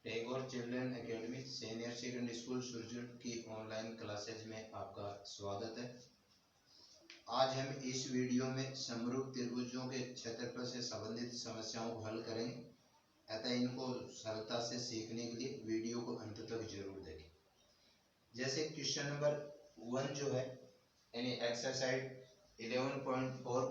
Tagore children academy senior secondary school Surjan की online classes में आपका स्वागत है। आज हम इस वीडियो में समरूप त्रिभुजों के क्षेत्रफल से संबंधित समस्याओं को हल करेंगे। अतः इनको सरलता से सीखने के लिए वीडियो को अंत तक जरूर देखें। जैसे क्वेश्चन नंबर 1 जो है यानी एक्सरसाइज 11.4,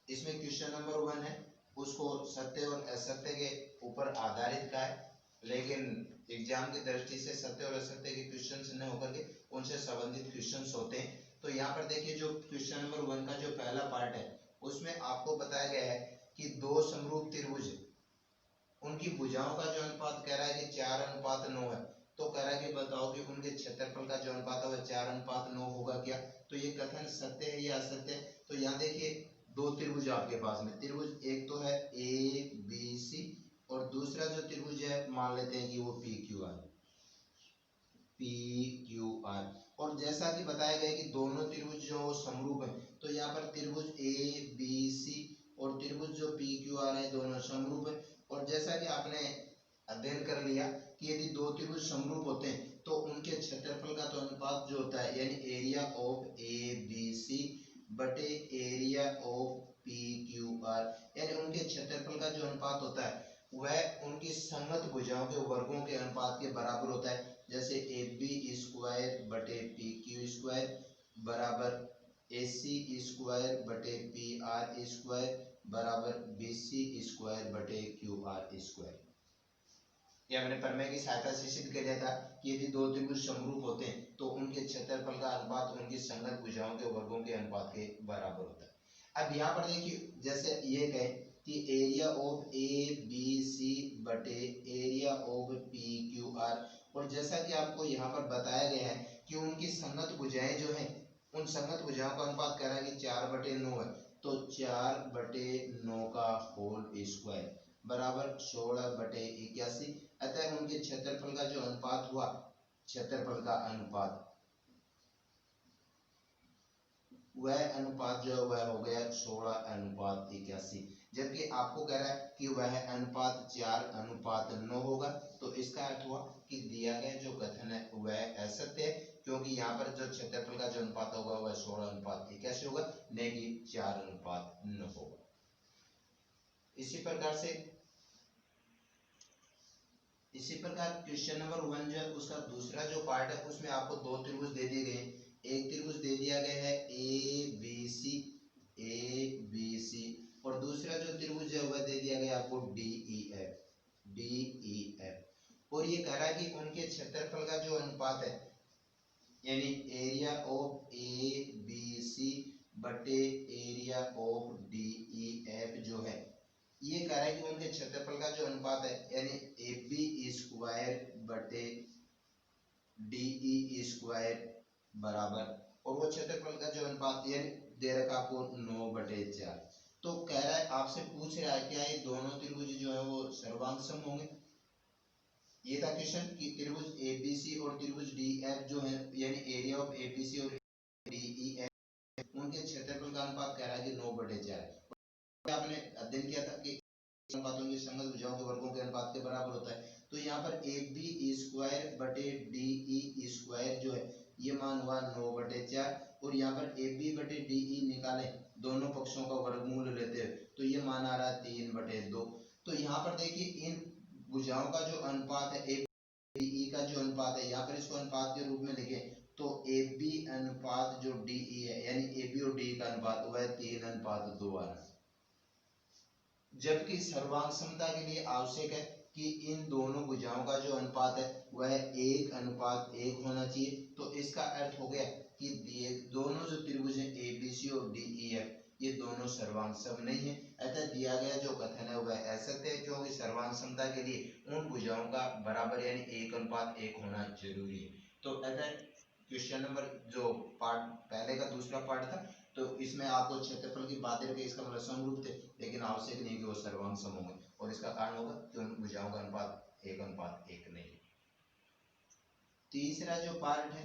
इसमें क्वेश्चन नंबर 1 है, उसको सत्य और असत्य के ऊपर आधारित का है, लेकिन एग्जाम की दृष्टि से सत्य और असत्य के क्वेश्चंस न होकर के उनसे संबंधित क्वेश्चंस होते हैं। तो यहाँ पर देखिए जो क्वेश्चन नंबर 1 का जो पहला पार्ट है उसमें आपको बताया गया है कि दो समरूप त्रिभुज उनकी भुजाओं का जो अनुपात कह रहा है कि 4:9 है। तो कह रहा है कि बताओ कि उनके क्षेत्रफल का जो अनुपात है वह 4:9 होगा क्या। तो ये कथन सत्य है या असत्य है। तो यहाँ देखिए दो त्रिभुज आपके पास में, त्रिभुज एक तो है ए बी सी और दूसरा जो त्रिभुज है मान लेते हैं कि वो पी क्यू आर। और जैसा कि बताया गया कि दोनों त्रिभुज जो समरूप है, तो यहाँ पर त्रिभुज ए बी सी और त्रिभुज जो पी क्यू आर है दोनों समरूप है। और जैसा कि आपने अध्ययन कर लिया कि यदि दो त्रिभुज समरूप होते हैं तो उनके क्षेत्रफल का तो अनुपात जो होता है यानी area of A B C बटे area of P Q R, यानी उनके क्षेत्रफल का जो अनुपात होता है वह उनकी संगत भुजाओं के वर्गों के अनुपात के बराबर होता है। जैसे ए बी स्क्वायर बटे पी क्यू स्क्वायर बराबर ए सी स्क्वायर बटे पी आर स्क्वायर बराबर बी सी स्क्वायर बटे क्यू आर स्क्वायर। ये हमने प्रमेय की सहायता से सिद्ध कर दिया था कि यदि दो त्रिभुज समरूप होते हैं तो उनके क्षेत्रफल का अनुपात उनकी संगत भुजाओं के वर्गों के अनुपात के बराबर होता है। अब यहाँ पर देखिए जैसे ये कहे कि area of A B C बटे area of P Q R, और जैसा कि आपको यहाँ पर बताया गया है कि उनकी संगत भुजाएं जो है उन संगत भुजाओं का अनुपात कह रहा है कि 4/9 है। तो 4/9 का होल स्क्वायर बराबर 16/81। अतः उनके क्षेत्रफल का जो अनुपात हुआ, क्षेत्रफल का अनुपात वह अनुपात जो वह हो गया 16:81। जबकि आपको कह रहा है कि वह अनुपात 4:9 होगा। तो इसका अर्थ हुआ कि दिया गया जो कथन है वह असत्य है, क्योंकि यहाँ पर जो क्षेत्रफल का जो अनुपात होगा वह 16:81 होगा, नहीं कि 4:9 होगा। इसी प्रकार क्वेश्चन नंबर 1 जो है उसका दूसरा जो पार्ट है उसमें आपको दो त्रिभुज दे दिए गए हैं। एक त्रिभुज दे दिया गया है ए बी सी और दूसरा जो त्रिभुज है वह दे दिया गया आपको डी ई एफ। और ये कह रहा है कि उनके क्षेत्रफल का जो अनुपात है यानी area of A B C बटे area of D E F जो है, ये कह रहा है कि उनके क्षेत्रफल का जो अनुपात है यानी ए बी स्क्वायर बटे डी ई स्क्वायर बराबर, और वो क्षेत्रफल का जो अनुपात यानी दे रखा आपको 9/4। तो कह रहा है आपसे पूछ रहा है क्या ये दोनों त्रिभुज जो है वो सर्वांग सम होंगे। ये था क्वेश्चन कि त्रिभुज ए बी सी और त्रिभुज डी एफ जो है यानी area of A B C और डी ई एफ उनके क्षेत्रफल का अनुपात कह रहा है कि 9/4। आपने अध्ययन किया था कि अनुपातों की संगत भुजाओं के वर्गों के अनुपात के बराबर होता है। तो यहाँ पर ए बी स्क्वायर बटे डी ई स्क्वायर जो है ये मान हुआ 9/4, और यहाँ पर ए बी बटे डी ई निकाले दोनों पक्षों का वर्गमूल लेते हैं तो ये मान आ रहा है 3/2। तो यहाँ पर देखिए इन भुजाओं का जो अनुपात है ए डी ई का जो अनुपात है, यहाँ पर इसको अनुपात के रूप में लिखे तो ए बी अनुपात जो डी ई है यानी ए बी और डी का अनुपात वह 3:2 आ रहा है। जबकि सर्वांग समता के लिए आवश्यक है कि इन दोनों भुजाओं का जो अनुपात है वह 1:1 होना चाहिए। तो इसका अर्थ हो गया कि दोनों जो त्रिभुज हैं ए बी सी और डी ई एफ ये दोनों सर्वांग सम नहीं है। अतः दिया गया जो कथन है वह असत्य है, क्योंकि सर्वांग समता के लिए उन भुजाओं का बराबर यानी 1:1 होना जरूरी है। तो अतः क्वेश्चन नंबर जो पार्ट पहले का दूसरा पार्ट था तो इसमें आपको क्षेत्रफल की बातें रखी, इसका मतलब समरूप थे, लेकिन आवश्यक नहीं कि वो सर्वांग सम होंगे, और इसका कारण होगा कि उन भुजाओं का अनुपात 1:1 नहीं। तीसरा जो पार्ट है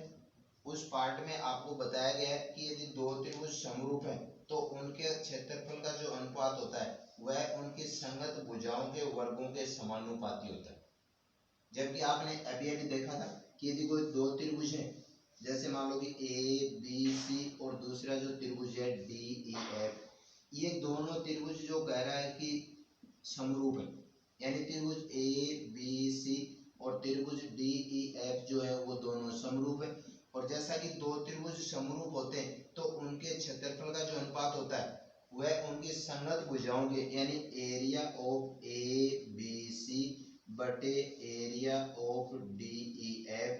उस पार्ट में आपको बताया गया है कि यदि दो त्रिभुज समरूप हैं तो उनके क्षेत्रफल का जो अनुपात होता है वह उनकी संगत भुजाओं के वर्गों के समानुपाती होता है। जबकि आपने अभी अभी देखा था कि यदि कोई दो त्रिभुज है, जैसे मान लो कि ए बी सी और दूसरा जो त्रिभुज है डी ई एफ, ये दोनों त्रिभुज जो कह रहा है कि समरूप है, यानी त्रिभुज ए बी सी और त्रिभुज डी ई एफ जो है वो दोनों समरूप है। और जैसा कि दो त्रिभुज समरूप होते हैं तो उनके क्षेत्रफल का जो अनुपात होता है वह उनकी संगत भुजाओं के यानी area of A B C बटे area of D E F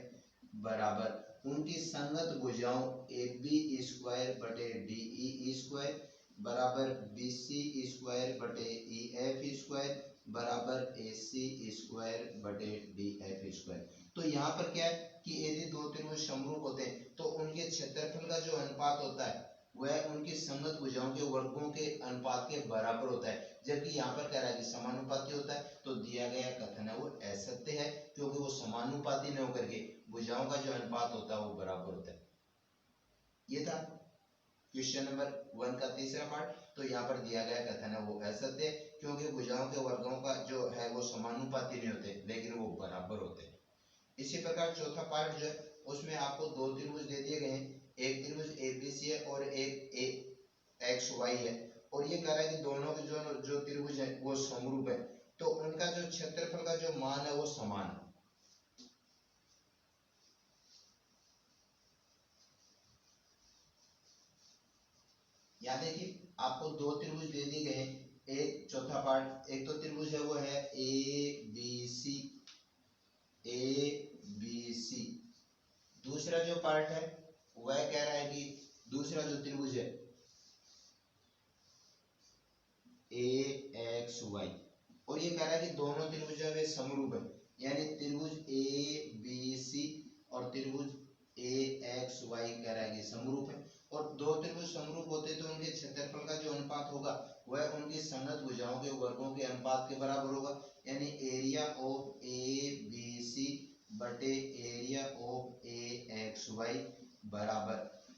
बराबर उनकी संगत भुजाओं ए बी स्क्वायर बटे डी ई स्क्वायर बराबर बी सी स्क्वायर बटे ई एफ स्क्वायर बराबर ए सी स्क्वायर बटे डी एफ स्क्वायर। तो यहाँ पर क्या है कि यदि दो त्रिभुज समरूप होते हैं तो उनके क्षेत्रफल का जो अनुपात होता है वह उनकी संगत भुजाओं के वर्गों के अनुपात के बराबर होता है। जबकि यहाँ पर कह रहा है कि समानुपाती होता है, तो दिया गया कथन है वो असत्य है, क्योंकि वो समानुपाती न होकर के भुजाओं का जो अनुपात होता है वो बराबर होता है। ये था क्वेश्चन नंबर 1 का तीसरा पार्ट। तो यहाँ पर दिया गया कथन है वो असत्य है, क्योंकि भुजाओं के वर्गों का जो है वो समानुपाती नहीं होते लेकिन वो बराबर होते हैं। इसी प्रकार चौथा पार्ट जो है उसमें आपको दो त्रिभुज दे दिए गए हैं, एक त्रिभुज एबीसी है और एक एक्स वाई है, और ये कह रहा है कि दोनों के जो त्रिभुज है वो समरूप है, तो उनका जो क्षेत्रफल का जो मान है वो समान है। यहाँ देखिए आपको दो त्रिभुज दे दिए गए हैं, एक चौथा पार्ट, एक तो त्रिभुज है वो है ए बी सी, दूसरा जो पार्ट है वह कह रहा है कि दूसरा जो त्रिभुज है ए एक्स वाई, और ये कह रहा है कि दोनों त्रिभुज वे समरूप है, यानी त्रिभुज ए बी सी और त्रिभुज ए एक्स वाई कह रहा है कि समरूप है। और दो त्रिभुज समरूप होते तो उनके क्षेत्रफल का जो अनुपात होगा वह उनकी संगत भुजाओं के वर्गों के अनुपात के बराबर होगा, यानी area of A B C बटे area of A X Y बराबर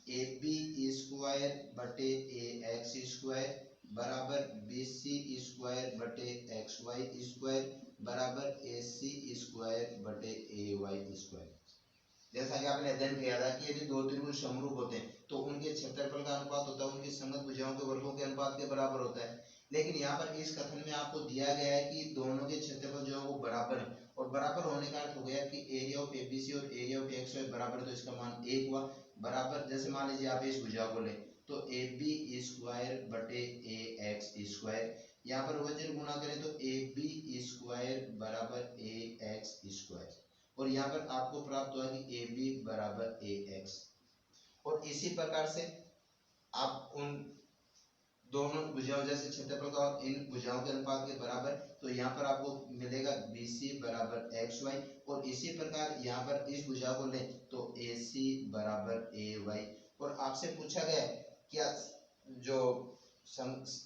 ए बी स्क्वायर बटे ए एक्स स्क्वायर बराबर बी सी स्क्वायर बटे एक्स वाई स्क्वायर बराबर ए सी स्क्वायर बटे ए वाई स्क्वायर। जैसा कि आपने अध्ययन किया था कि यदि दो त्रिभुज समरूप होते हैं तो उनके क्षेत्रफल का अनुपात होता है उनकी संगत भुजाओं के वर्गों के अनुपात के बराबर होता है। लेकिन यहाँ पर इस कथन में आपको दिया गया है कि दोनों के क्षेत्रफल जो है वो बराबर है, और बराबर होने का अर्थ हो गया कि एरिया ऑफ एबीसी और एरिया ऑफ एक्स वाई बराबर, तो इसका मान 1 हुआ। बराबर जैसे मान लीजिए आप इस भुजा को ले तो ए बी स्क्वायर बटे ए एक्स स्क्वायर, यहाँ पर वज्र गुणा करें तो ए बी स्क्वायर बराबर ए एक्स स्क्वायर, और यहाँ पर आपको प्राप्त हुआ कि ए बी बराबर ए एक्स। और इसी प्रकार से आप उन दोनों भुजाओं जैसे क्षेत्रफल का और इन भुजाओं के अनुपात के बराबर, तो यहाँ पर आपको मिलेगा बी सी बराबर एक्स वाई, और इसी प्रकार यहाँ पर इस भुजा को लें तो ए सी बराबर ए वाई। और आपसे पूछा गया क्या जो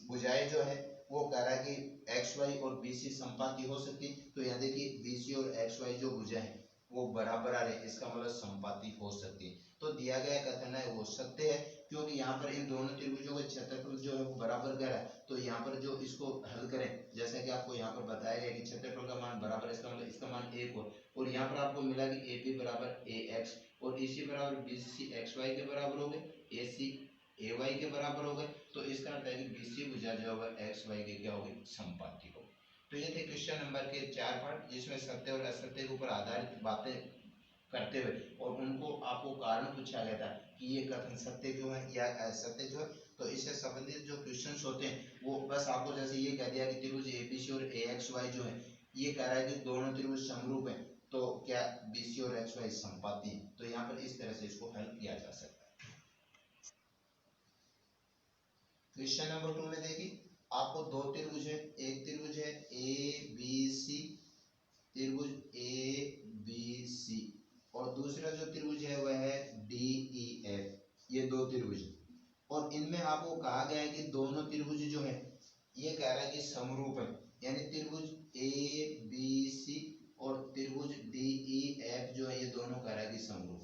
भुजाएं जो है वो कह रहा है कि एक्स वाई और बी सी संपाती हो सकती है, तो यहाँ देखिए बी सी और एक्स वाई जो भुजा है वो बराबर आ रहे, इसका मतलब संपाती हो सकती है। तो दिया गया कथन है वो सत्य है, क्योंकि यहाँ पर इन दोनों त्रिभुजों का क्षेत्रफल जो है वो बराबर कह रहा है। तो यहाँ पर जो इसको हल करें, जैसा कि आपको यहाँ पर बताया गया कि क्षेत्रफल का मान बराबर, इसका मतलब इसका मान 1 हो, और यहाँ पर आपको मिला कि ए बी बराबर ए एक्स, और इसी बराबर बी सी एक्स वाई के बराबर हो गए, ए सी ए वाई के बराबर हो गए, तो इसका अर्थ है कि बी सी भुजा जो है एक्स वाई के क्या होगी, संपाती हो। तो ये थे क्वेश्चन नंबर के 4 पार्ट, जिसमें सत्य और असत्य के ऊपर आधारित बातें करते हुए और उनको आपको कारण पूछा गया था कि ये कथन सत्य क्यों है या असत्य क्यों है। तो इससे संबंधित जो क्वेश्चंस होते हैं वो बस आपको जैसे ये कह दिया कि त्रिभुज एबीसी और एक्सवाई जो है ये कह रहा है कि दोनों त्रिभुज समरूप है, तो क्या बीसी और एक्सवाई संपाती है, तो यहाँ पर इस तरह से इसको हल किया जा सकता है। क्वेश्चन नंबर 2 में देखिए आपको दो त्रिभुज है, एक त्रिभुज है ए बी सी, त्रिभुज ए बी सी, और दूसरा जो त्रिभुज है वह है डी ई एफ, ये दो त्रिभुज, और इनमें आपको कहा गया है कि दोनों त्रिभुज जो है ये कह रहा है कि समरूप है, यानी त्रिभुज ए बी सी और त्रिभुज डी ई एफ जो है ये दोनों कह रहा है कि समरूप।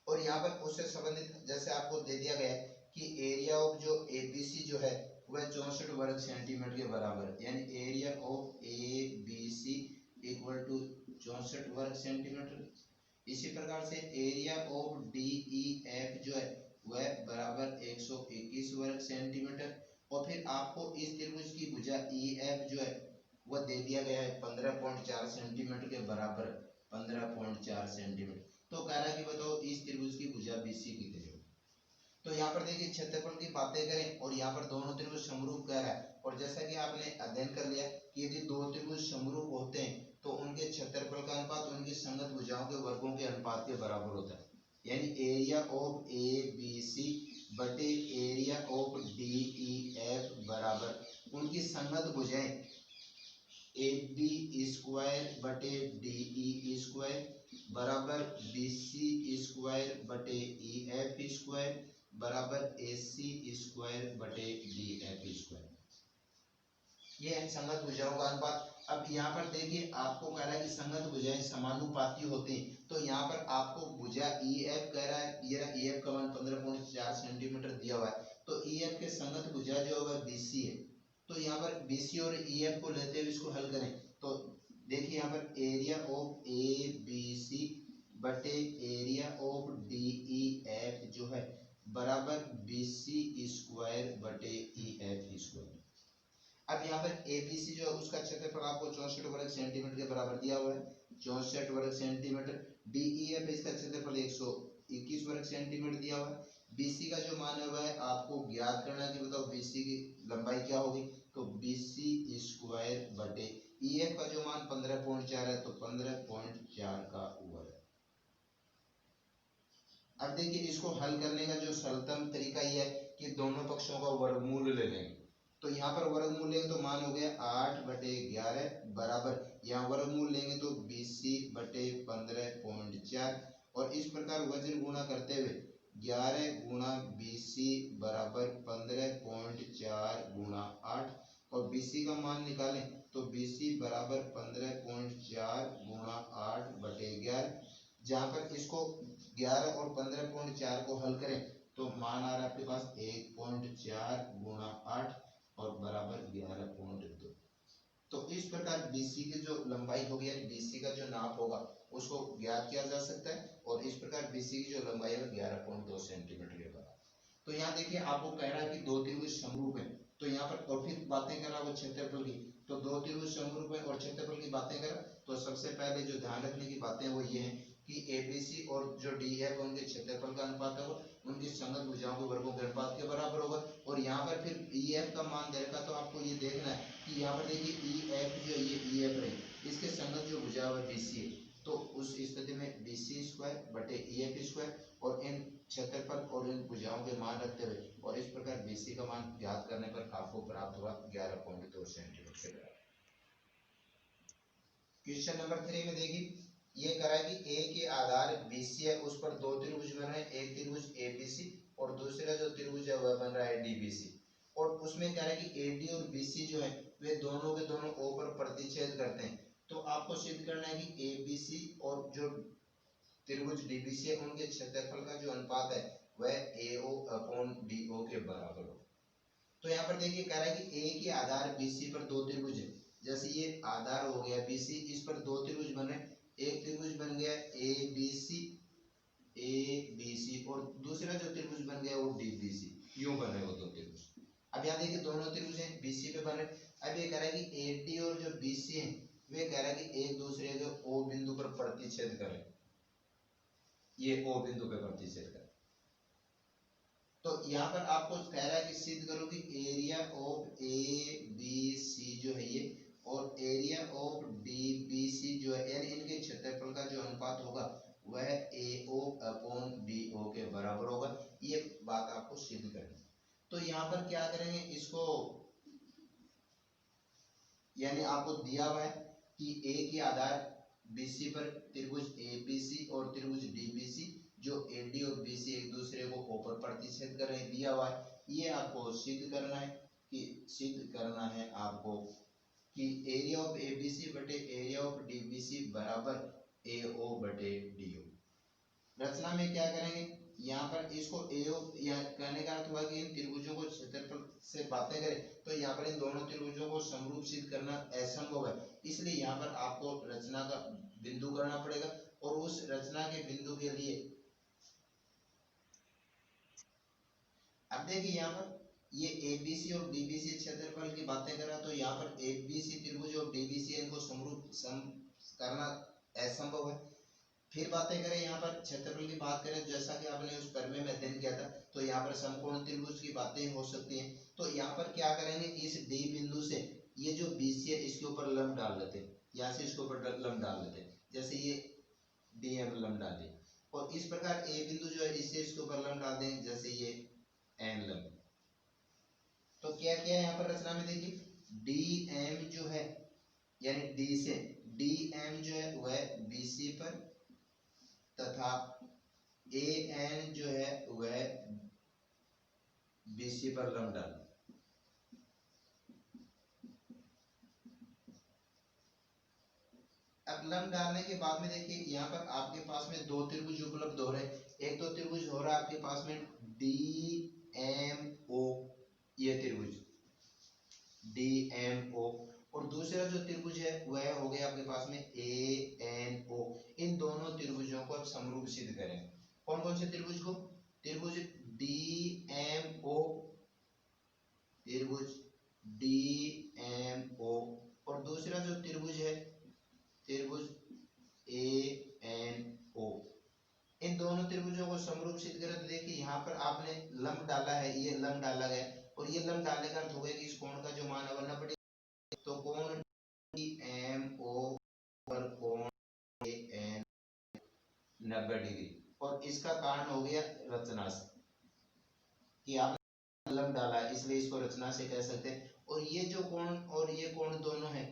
और यहाँ पर उससे संबंधित जैसे आपको दे दिया गया है कि एरिया ऑफ जो एबीसी जो है वह 64 वर्ग सेंटीमीटर के बराबर, यानी area of A B C equal to 64 वर्ग सेंटीमीटर। इसी प्रकार से area of D E F जो है वह बराबर 121 वर्ग सेंटीमीटर। और फिर आपको इस त्रिभुज की भुजा ई एफ जो है वह दे दिया गया है 15.4 सेंटीमीटर के बराबर, 15.4 सेंटीमीटर। तो कह रहा है कि बताओ इस त्रिभुज की भुजा बीसी कितनी होगी। तो यहाँ पर देखिए क्षेत्रफल की बातें करें और यहाँ पर दोनों त्रिभुज समरूप कह रहा है। और जैसा कि आपने अध्ययन कर लिया कि यदि दो त्रिभुज समरूप होते हैं तो उनके क्षेत्रफल का अनुपात उनकी संगत भुजाओं के वर्गों के अनुपात के बराबर होता है। यानी area of A B C बटे area of D E F बराबर उनकी संगत भुजाएं ए बी स्क्वायर बटे डी ई स्क्वायर बराबर बी सी स्क्वायर बटे ई एफ स्क्वायर बराबर ए सी स्क्वायर बटे डी एफ स्क्वायर। ये है संगत भुजाओं का अनुपात। अब यहाँ पर देखिए आपको कह रहा है कि संगत भुजाएं समानुपाती होती हैं। तो यहाँ पर आपको भुजा ई एफ कह रहा है, ये ई एफ का मान 15.4 सेंटीमीटर दिया हुआ है। तो ई एफ के संगत भुजा जो है बी सी है। तो यहाँ पर बी सी और ई एफ को लेते हुए इसको हल करें तो देखिए यहाँ पर area of A B C बटे area of D E F जो है बराबर बी सी स्क्वायर बटे ई एफ स्क्वायर। अब यहाँ पर ए बी सी जो है उसका क्षेत्रफल आपको 64 वर्ग सेंटीमीटर के बराबर दिया हुआ है, 64 वर्ग सेंटीमीटर। डी ई एफ इसका क्षेत्रफल 121 वर्ग सेंटीमीटर दिया हुआ है। बी सी का जो मान है वह आपको ज्ञात करना है कि बताओ बी सी की लंबाई क्या होगी। तो बी सी स्क्वायर बटे ई एफ का जो मान 15.4 है तो 15.4 का वर्ग। अब देखिए इसको हल करने का जो सरलतम तरीका यह है कि दोनों पक्षों का वर्गमूल ले लेंगे। तो यहाँ पर वर्गमूल लेंगे तो मान हो गया 8/11 बराबर यहाँ वर्गमूल लेंगे तो BC बटे 15.4 और इस प्रकार वज्र गुणा करते हुए 11 गुणा BC बराबर 15.4 गुणा 8 और BC का मान निकालें तो BC बराबर 15.4 गुणा 8/11। जहाँ पर इसको 11 और 15.4 को हल करें तो मान आ रहा है आपके पास 1.4 गुणा 8 और बराबर 11.2। तो इस प्रकार BC की जो लंबाई होगी यानी BC का जो नाप होगा उसको ज्ञात किया जा सकता है और इस प्रकार BC की जो लंबाई है 11.2 सेंटीमीटर के बराबर। तो यहाँ देखिए आपको कह रहा है कि दो त्रिभुज समरूप है। तो यहाँ पर और फिर बातें कर रहा है क्षेत्रफल की। तो दो त्रिभुज समरूप है और क्षेत्रफल की बातें कर, तो सबसे पहले जो ध्यान रखने की बातें वो ये है कि ABC और जो D है उनके क्षेत्रफल का अनुपात होगा उनकी संगत भुजाओं के वर्गों के अनुपात के बराबर होगा। और यहाँ पर फिर EF का मान दे रखा तो आपको ये देखना है कि यहाँ पर देखिए EF जो ये EF रही इसके संगत जो भुजा है BC है। तो उस स्थिति में BC स्क्वायर बटे EF स्क्वायर और इन क्षेत्रफल और इन भुजाओं के मान रखते हुए और इस प्रकार BC का मान ज्ञात करने पर आपको प्राप्त होगा 11.2 सेंटीमीटर के बराबर। क्वेश्चन नंबर 3 में देखिए ये करा कि A के आधार BC है उस पर दो त्रिभुज बन रहे हैं, एक त्रिभुज ABC और दूसरा जो त्रिभुज है वह बन रहा है DBC। और उसमें कह रहा है कि AD और BC जो है वे दोनों के दोनों O पर प्रतिच्छेद करते हैं। तो आपको सिद्ध करना है कि ABC और जो त्रिभुज DBC है उनके क्षेत्रफल का जो अनुपात है वह AO/BO के बराबर हो। तो यहाँ पर देखिए कह रहा है कि A के आधार BC पर दो त्रिभुज है। जैसे ये आधार हो गया BC, इस पर दो त्रिभुज बन रहे हैं। एक त्रिभुज बन गया ABC और दूसरा जो त्रिभुज बन गया वो DBC। यूं बन रहे वो दो त्रिभुज। अब यहाँ देखिए दोनों त्रिभुज हैं BC पे बन रहे। अब ये कह रहा है कि AD और जो BC है वे कह रहा है कि एक दूसरे के O बिंदु पर प्रतिच्छेद करें। ये O बिंदु पे प्रतिच्छेद करें। तो यहाँ पर आपको कह रहा है कि सिद्ध करो कि एरिया ऑफ ABC जो है ये और एरिया ऑफ DBC जो है यानी इनके क्षेत्रफल का जो अनुपात होगा वह AO/BO के बराबर होगा। ये बात आपको सिद्ध करनी। तो यहाँ पर क्या करेंगे इसको, यानी आपको दिया हुआ है कि A के आधार BC पर त्रिभुज ABC और त्रिभुज DBC जो AD और BC एक दूसरे को O पर प्रतिच्छेद कर रहे हैं दिया हुआ है। ये आपको सिद्ध करना है आपको कि एरिया ऑफ ABC बटे एरिया ऑफ DBC बराबर AO/DO। रचना में क्या करेंगे यहाँ पर इसको ए यहाँ कहने का अर्थ हुआ कि इन त्रिभुजों को क्षेत्रफल से बातें करें तो यहाँ पर इन दोनों त्रिभुजों को समरूप सिद्ध करना असंभव है, इसलिए यहाँ पर आपको रचना का बिंदु करना पड़ेगा और उस रचना के बिंदु के लिए अब देखिए यहाँ पर ये एबीसी और डीबीसी क्षेत्रफल की बातें करा तो यहाँ पर एबीसी त्रिभुज और डीबीसी इनको समरूप करना असंभव है। फिर बातें करें यहाँ पर क्षेत्रफल की बात करें, जैसा कि आपने उस प्रमेय में अध्ययन किया था तो यहाँ पर समकोण त्रिभुज की बातें हो सकती हैं। तो यहाँ पर क्या करेंगे, इस डी बिंदु से ये जो बीसी है इसके ऊपर लंब डाल लेते हैं, यहाँ से इसके ऊपर लंब डाल लेते हैं, जैसे ये डीएम लंब डाले और इस प्रकार ए बिंदु जो है इससे इसके ऊपर लंब डाल दें, जैसे ये एन लंब। तो क्या क्या है यहाँ पर रचना में देखिए, डी एम जो है यानी डी से डी एम जो है वह बीसी पर तथा ए एन जो है वह बीसी पर लंब डाल। अब लंब डालने के बाद में देखिए यहाँ पर आपके पास में दो त्रिभुज उपलब्ध हो रहे हैं। एक तो त्रिभुज हो रहा है आपके पास में डी एम ओ, ये त्रिभुज डी एम ओ, और दूसरा जो त्रिभुज है वह हो गया आपके पास में ए एन ओ। इन दोनों त्रिभुजों को आप समरूप सिद्ध करें। कौन कौन से त्रिभुज को, त्रिभुज डी एम ओ, त्रिभुज डी एम ओ, और दूसरा जो त्रिभुज है त्रिभुज ए एन ओ। इन दोनों त्रिभुजों को समरूप सिद्ध करें तो देखिए यहाँ पर आपने लंब डाला है, ये लंब डाला गया और ये लंब डालने का अर्थ हो गया कि इस कोण का जो मान है वह 90 डिग्री, तो कोण डी एम ओ पर कोण ए एन 90 डिग्री, और इसका कारण हो गया रचना से कि आपने लंब डाला है इसलिए इसको रचना से कह सकते हैं। और ये जो कोण और ये कोण दोनों है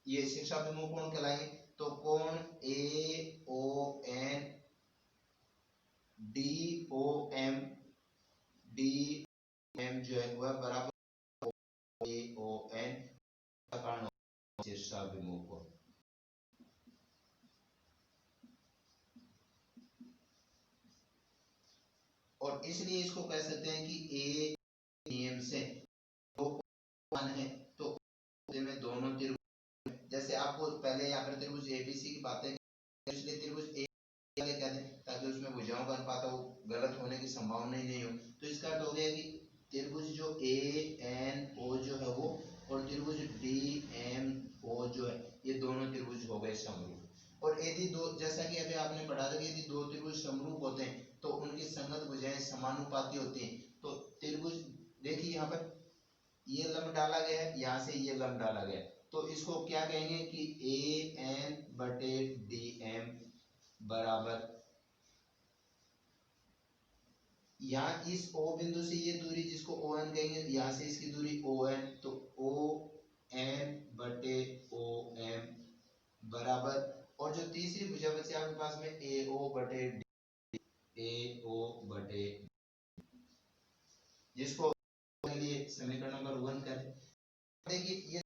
ये शीर्षाभिमुख कोण कहलाएंगे। तो कोण A O N D O M, D M जो है वह बराबर ए ओ एन का कारण शीर्षाभिमुख कोण। और इसलिए इसको कह सकते हैं कि ए नियम से दो कोण है तो में दोनों त्रिभुज, जैसे आपको पहले यहाँ पर त्रिभुज एबीसी की बातें इसलिए त्रिभुज ए कहते हैं ताकि उसमें भुजाओं का अनुपात हो गलत होने की संभावना ही नहीं हो। तो इसका अर्थ हो गया कि त्रिभुज जो ए एन ओ जो है वो और त्रिभुज डी एम ओ जो है ये दोनों त्रिभुज हो गए समरूप। और यदि दो, जैसा कि अभी आपने पढ़ा था कि यदि दो त्रिभुज समरूप होते हैं तो उनकी संगत भुजाएं समानुपाती होती हैं। तो त्रिभुज देखिए यहाँ पर ये लंब डाला गया है, यहाँ से ये लंब डाला गया है, तो इसको क्या कहेंगे कि ए एन बटे डी एम बराबर, यहाँ इस ओ बिंदु से ये दूरी जिसको ओ एन कहेंगे, यहाँ से इसकी दूरी ओ एन, तो ओ एन बटे ओ एम बराबर, और जो तीसरी भुजा बची आपके पास में ए ओ बटे डी, ए ओ बटे, जिसको लिए समीकरण नंबर 1 करें। देखिए ये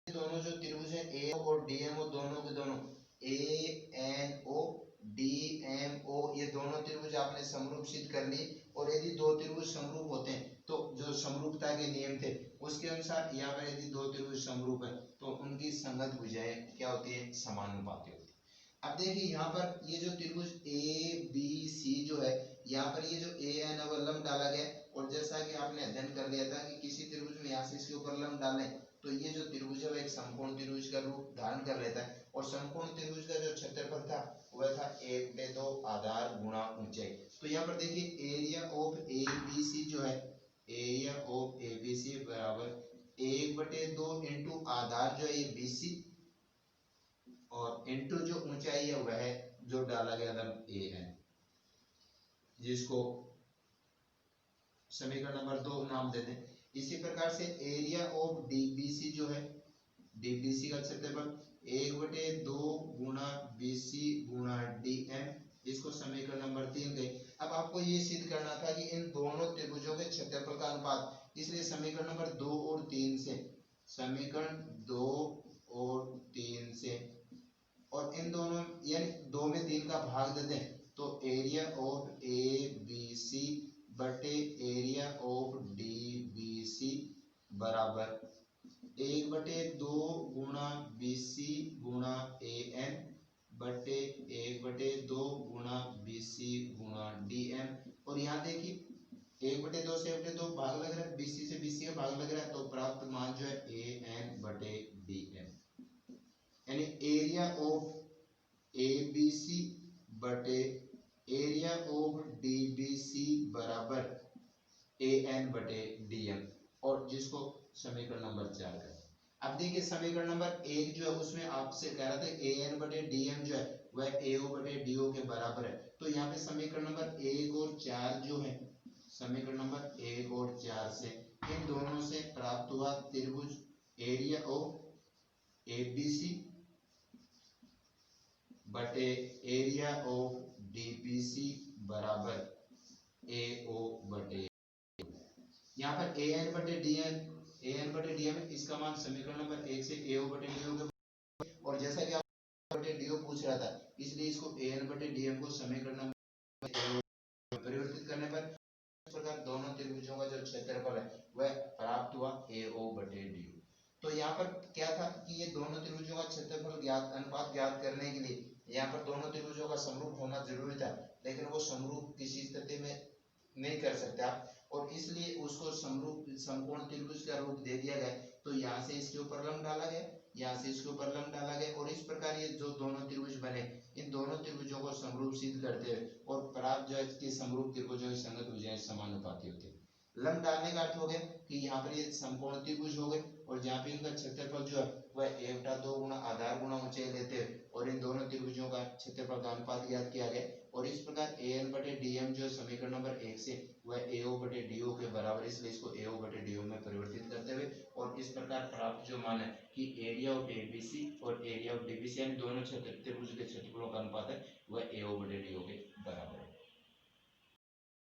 दोनों जो त्रिभुज है ए और डी एम ओ दोनों के दोनों A N O D M O ये दोनों त्रिभुज आपने समरूप सिद्ध कर लिए। और यदि दो त्रिभुज समरूप होते हैं तो जो समरूपता के नियम थे उसके अनुसार यहाँ पर यदि दो त्रिभुज समरूप है तो उनकी संगत भुजाएं क्या होती है, समानुपाती होती है। अब देखिए यहाँ पर ये जो त्रिभुज ए बी सी जो है यहाँ पर ये जो ए एन लंब डाला गया, और जैसा कि आपने अध्ययन कर लिया था कि किसी त्रिभुज में यहाँ से इसके ऊपर लंब डालें तो ये जो त्रिभुज है एक समकोण त्रिभुज का रूप धारण कर लेता है। और समकोण त्रिभुज का जो क्षेत्रफल था वह था 1/2 आधार गुणा ऊंचाई। तो यहाँ पर देखिए area of A B C जो है, area of A B C बराबर 1/2 इंटू आधार जो है ये बीसी और इंटू जो ऊंचाई है वह जो डाला गया था ए है, जिसको समीकरण नंबर 2 नाम दे दें। इसी प्रकार से एरिया ऑफ डीबीसी जो है, डीबीसी का क्षेत्रफल 1/2 गुणा बीसी गुणा डीएम, इसको समीकरण नंबर 3 गए। अब आपको ये सिद्ध करना था कि इन दोनों त्रिभुजों के क्षेत्रफल का अनुपात, इसलिए समीकरण नंबर 2 और 3 से, समीकरण 2 और 3 से, और इन दोनों यानी 2 में 3 का भाग दे दें तो एरिया ऑफ ए गुणा BC गुणा AN बटे 1/2 गुणा BC गुणा DM। और यहाँ देखिए 1/2 से 1/2 भाग लग रहा है, BC से BC का भाग लग रहा है, तो प्राप्त मान जो है AN बटे DM, यानी एरिया ऑफ ABC बटे एरिया ऑफ DBC बराबर AN बटे DM, और जिसको समीकरण नंबर 4 का। अब देखिए समीकरण नंबर 1 जो है उसमें आपसे कह रहा था AN बटे DM जो है वह AO बटे DO के बराबर है। तो यहाँ पे समीकरण नंबर 1 और 4 जो है, समीकरण नंबर 1 और 4 से इन दोनों से प्राप्त हुआ त्रिभुज एरिया ऑफ ABC बटे एरिया ऑफ DBC बराबर AO बटे, यहाँ पर AN बटे DM इसका मान समीकरण नंबर 1 से AO बटे DO के, और जैसा कि आप बटे DO पूछ रहा था इसलिए इसको AN बटे DM को समीकरण नंबर परिवर्तित करने पर इस प्रकार दोनों त्रिभुजों का जो क्षेत्रफल है वह प्राप्त हुआ AO बटे DO। तो यहाँ पर क्या था कि ये दोनों त्रिभुजों का क्षेत्रफल ज्ञात अनुपात ज्ञात करने के लिए यहाँ पर दोनों त्रिभुजों का समरूप होना जरूरी था, लेकिन वो समरूप किसी स्थिति में नहीं कर सकते आप, और इसलिए उसको समरूप समकोण त्रिभुज का रूप दे दिया गया। तो यहाँ से इसके ऊपर लंब डाला गया, यहाँ से इसके ऊपर लंब डाला गया, और इस प्रकार ये जो दोनों त्रिभुज बने इन दोनों त्रिभुजों को समरूप सिद्ध करते हुए और प्राप्त जो है कि समरूप त्रिभुजों की संगत भुजाएं समानुपाती होती है। लंब डालने का अर्थ हो गया कि यहाँ पर ये समकोण त्रिभुज हो गए, और जहाँ पे इनका क्षेत्रफल जो है वह 1/2 गुना आधार गुना ऊंचाई लेते हैं, और इन दोनों त्रिभुजों का क्षेत्रफल का अनुपात ज्ञात किया गया। और इस प्रकार AN बटे DM जो समीकरण नंबर 1 से वह AO बटे DO के बराबर, इसलिए इसको AO बटे DO में परिवर्तित करते हुए और इस प्रकार प्राप्त जो मान है कि एरिया ऑफ ABC और एरिया ऑफ DBC यानी दोनों क्षेत्र त्रिभुज के क्षेत्रफलों का अनुपात है वह AO बटे DO के